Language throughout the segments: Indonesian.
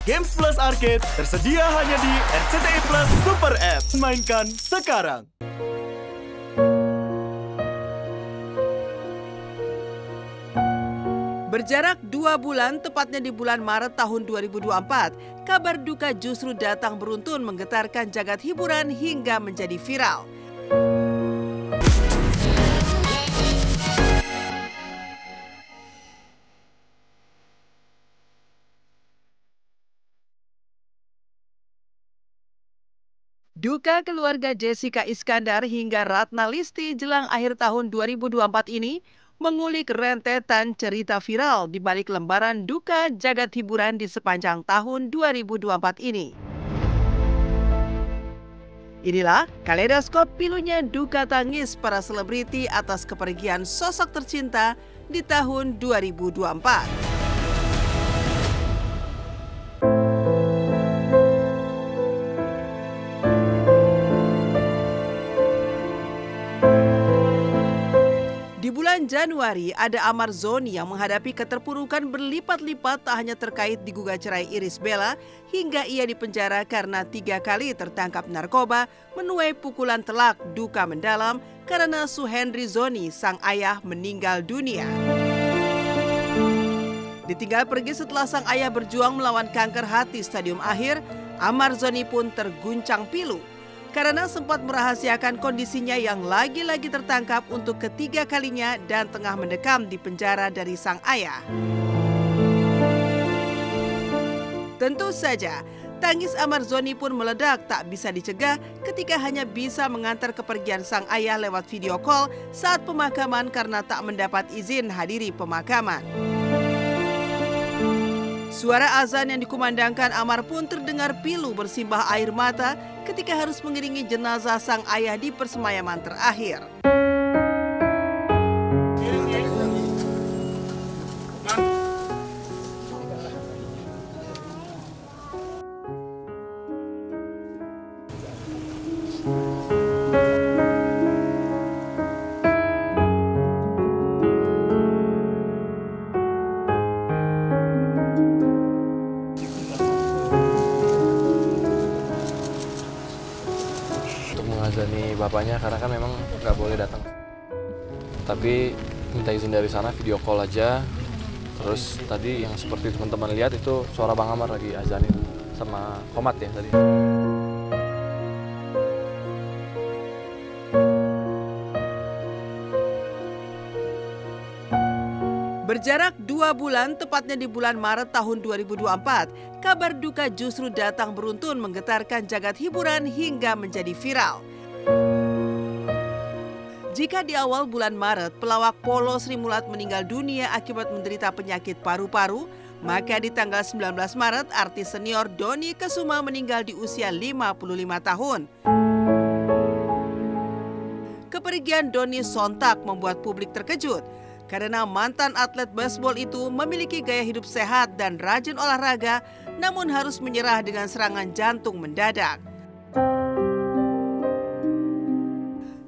Games Plus Arcade tersedia hanya di RCTI Plus Super App. Mainkan sekarang. Berjarak 2 bulan, tepatnya di bulan Maret tahun 2024, kabar duka justru datang beruntun menggetarkan jagat hiburan hingga menjadi viral. Duka keluarga Jessica Iskandar hingga Ratna Listi jelang akhir tahun 2024 ini mengulik rentetan cerita viral di balik lembaran duka jagat hiburan di sepanjang tahun 2024 ini. Inilah kaleidoskop pilunya duka tangis para selebriti atas kepergian sosok tercinta di tahun 2024. Di bulan Januari, ada Amar Zoni yang menghadapi keterpurukan berlipat-lipat tak hanya terkait digugat cerai Irish Bella, hingga ia dipenjara karena 3 kali tertangkap narkoba, menuai pukulan telak duka mendalam karena Suhendri Zoni, sang ayah, meninggal dunia. Ditinggal pergi setelah sang ayah berjuang melawan kanker hati stadium akhir, Amar Zoni pun terguncang pilu karena sempat merahasiakan kondisinya yang lagi-lagi tertangkap untuk ketiga kalinya dan tengah mendekam di penjara dari sang ayah. Tentu saja, tangis Amar Zoni pun meledak tak bisa dicegah ketika hanya bisa mengantar kepergian sang ayah lewat video call saat pemakaman karena tak mendapat izin hadiri pemakaman. Suara azan yang dikumandangkan Amar pun terdengar pilu bersimbah air mata ketika harus mengiringi jenazah sang ayah di persemayaman terakhir. Mengazani bapaknya karena kan memang nggak boleh datang, tapi minta izin dari sana video call aja. Terus tadi yang seperti teman-teman lihat itu suara Bang Amar lagi azanin sama Komat ya tadi. Berjarak 2 bulan, tepatnya di bulan Maret tahun 2024, kabar duka justru datang beruntun menggetarkan jagat hiburan hingga menjadi viral. Jika di awal bulan Maret, pelawak Polo Sri Mulat meninggal dunia akibat menderita penyakit paru-paru, maka di tanggal 19 Maret, artis senior Dony Kesuma meninggal di usia 55 tahun. Kepergian Dony sontak membuat publik terkejut, karena mantan atlet baseball itu memiliki gaya hidup sehat dan rajin olahraga, namun harus menyerah dengan serangan jantung mendadak.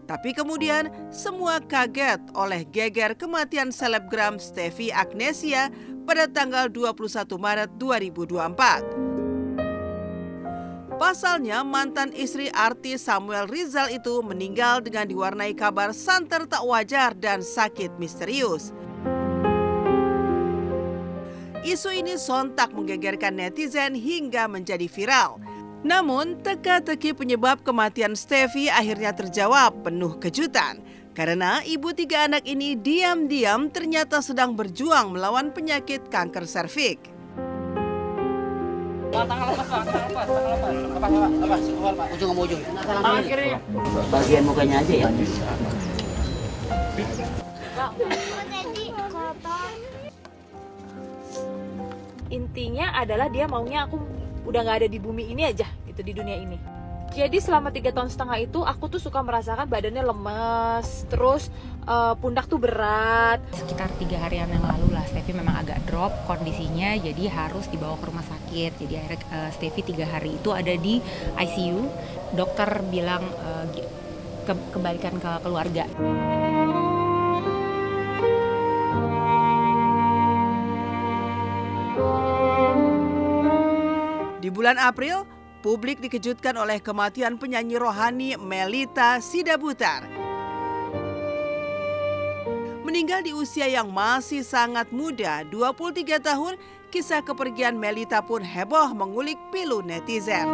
Tapi kemudian semua kaget oleh geger kematian selebgram Steffi Agnesia pada tanggal 21 Maret 2024. Pasalnya mantan istri artis Samuel Rizal itu meninggal dengan diwarnai kabar santer tak wajar dan sakit misterius. Isu ini sontak menggegerkan netizen hingga menjadi viral. Namun, teka-teki penyebab kematian Steffi akhirnya terjawab penuh kejutan. Karena ibu 3 anak ini diam-diam ternyata sedang berjuang melawan penyakit kanker serviks. Ujung sama ujung. Bagian mukanya aja ya. Intinya adalah dia maunya aku udah nggak ada di bumi ini aja, gitu, di dunia ini. Jadi selama 3,5 tahun itu aku tuh suka merasakan badannya lemes, terus pundak tuh berat. Sekitar 3 harian yang lalu lah, Steffi memang agak drop kondisinya, jadi harus dibawa ke rumah sakit. Jadi akhirnya Steffi 3 hari itu ada di ICU. Dokter bilang kembalikan ke keluarga. Di bulan April, publik dikejutkan oleh kematian penyanyi rohani Melita Sidabutar. Meninggal di usia yang masih sangat muda, 23 tahun, kisah kepergian Melita pun heboh mengulik pilu netizen.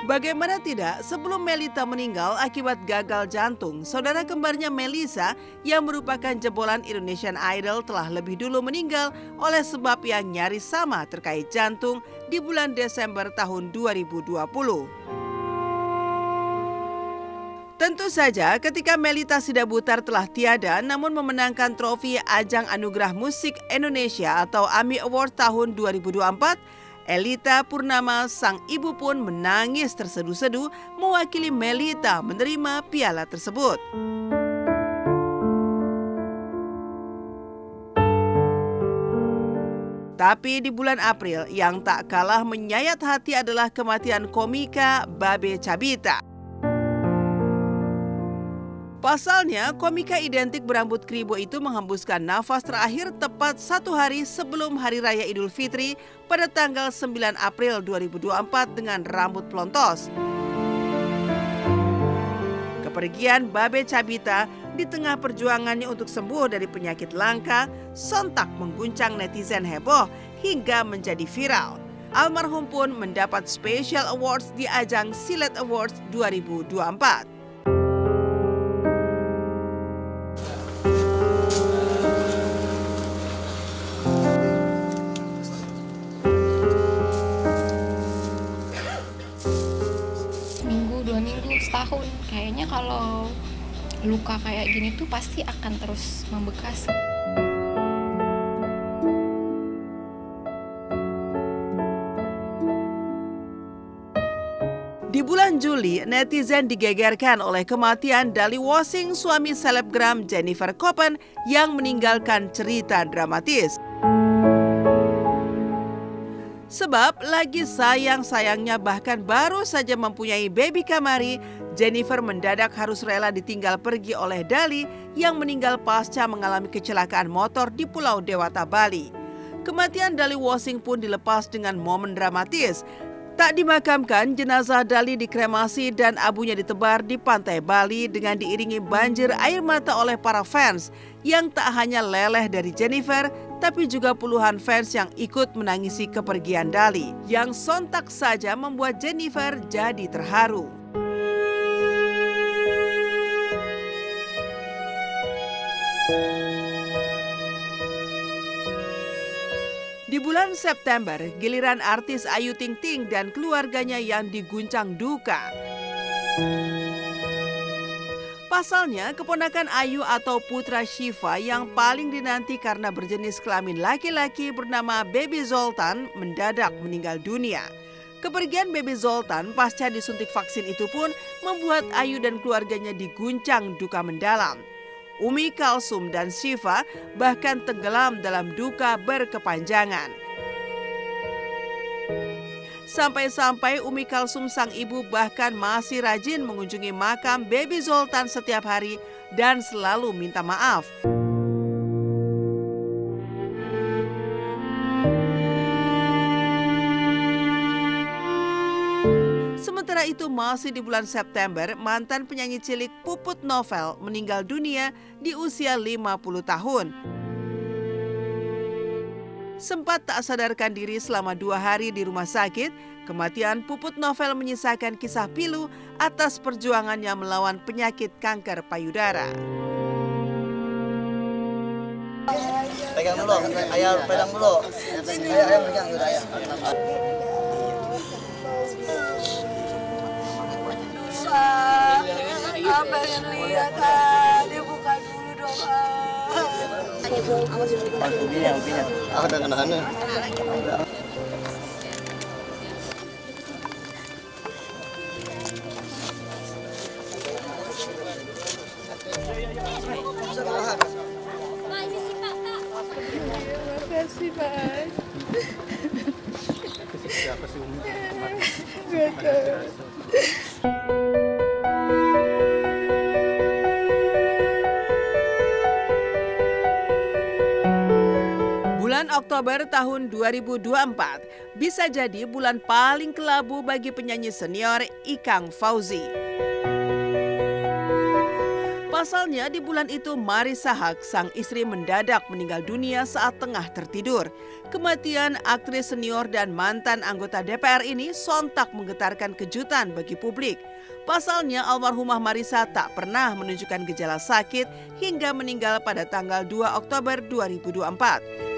Bagaimana tidak, sebelum Melita meninggal akibat gagal jantung, saudara kembarnya Melisa yang merupakan jebolan Indonesian Idol telah lebih dulu meninggal oleh sebab yang nyaris sama terkait jantung di bulan Desember tahun 2020. Tentu saja ketika Melita Sidabutar telah tiada namun memenangkan trofi Ajang Anugerah Musik Indonesia atau AMI Award tahun 2024, Elita Purnama, sang ibu pun menangis terseduh-seduh mewakili Melita menerima piala tersebut. Tapi di bulan April yang tak kalah menyayat hati adalah kematian komika Babe Cabita. Pasalnya, komika identik berambut kribo itu menghembuskan nafas terakhir tepat 1 hari sebelum Hari Raya Idul Fitri pada tanggal 9 April 2024 dengan rambut pelontos. Kepergian Babe Cabita di tengah perjuangannya untuk sembuh dari penyakit langka sontak mengguncang netizen heboh hingga menjadi viral. Almarhum pun mendapat Special Awards di ajang Silet Awards 2024. Setahun, kayaknya kalau luka kayak gini tuh pasti akan terus membekas. Di bulan Juli, netizen digegerkan oleh kematian Dali Wosing, suami selebgram Jennifer Koppen yang meninggalkan cerita dramatis. Sebab lagi sayang-sayangnya bahkan baru saja mempunyai baby Kamari, Jennifer mendadak harus rela ditinggal pergi oleh Dali yang meninggal pasca mengalami kecelakaan motor di Pulau Dewata, Bali. Kematian Dali Wosing pun dilepas dengan momen dramatis. Tak dimakamkan, jenazah Dali dikremasi dan abunya ditebar di pantai Bali dengan diiringi banjir air mata oleh para fans yang tak hanya leleh dari Jennifer, tapi juga puluhan fans yang ikut menangisi kepergian Dali, yang sontak saja membuat Jennifer jadi terharu. Di bulan September, giliran artis Ayu Ting Ting dan keluarganya yang diguncang duka. Pasalnya, keponakan Ayu atau putra Syifa yang paling dinanti karena berjenis kelamin laki-laki bernama Baby Zoltan mendadak meninggal dunia. Kepergian Baby Zoltan pasca disuntik vaksin itu pun membuat Ayu dan keluarganya diguncang duka mendalam. Umi Kalsum dan Syifa bahkan tenggelam dalam duka berkepanjangan. Sampai-sampai Umi Kalsum sang ibu bahkan masih rajin mengunjungi makam Baby Zoltan setiap hari dan selalu minta maaf. Sementara itu masih di bulan September, mantan penyanyi cilik Puput Novel meninggal dunia di usia 50 tahun. Sempat tak sadarkan diri selama 2 hari di rumah sakit, kematian Puput Novel menyisakan kisah pilu atas perjuangannya melawan penyakit kanker payudara. Pegang dulu, ayah pegang dulu. Ayah pegang dulu, ayah. Pengen lihat, dibuka dulu dong. Ubinya. Ada anak-anaknya. Makasih, Pak. Siapa sih Umi? Gak tahu. Bulan Oktober tahun 2024 bisa jadi bulan paling kelabu bagi penyanyi senior Ikang Fauzi. Pasalnya di bulan itu Marissa Haque, sang istri, mendadak meninggal dunia saat tengah tertidur. Kematian aktris senior dan mantan anggota DPR ini sontak menggetarkan kejutan bagi publik. Pasalnya almarhumah Marissa tak pernah menunjukkan gejala sakit hingga meninggal pada tanggal 2 Oktober 2024.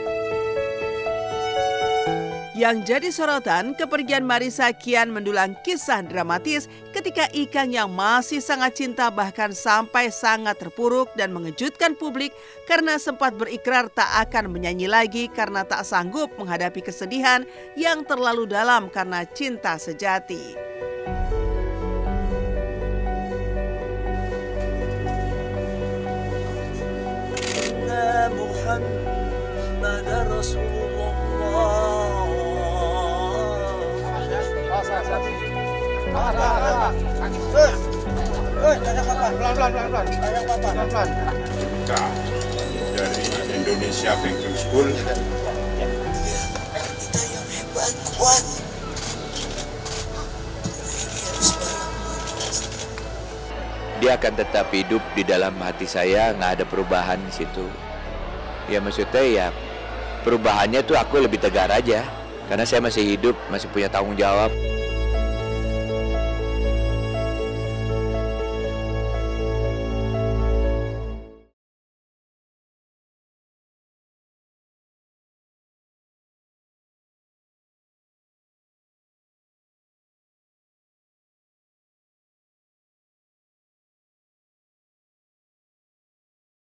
Yang jadi sorotan, kepergian Marissa kian mendulang kisah dramatis ketika Ikang yang masih sangat cinta bahkan sampai sangat terpuruk dan mengejutkan publik karena sempat berikrar tak akan menyanyi lagi karena tak sanggup menghadapi kesedihan yang terlalu dalam karena cinta sejati. Dari Indonesia Banking School. Dia akan tetap hidup di dalam hati saya, nggak ada perubahan di situ. Ya maksudnya ya perubahannya tuh aku lebih tegar aja, karena saya masih hidup, masih punya tanggung jawab.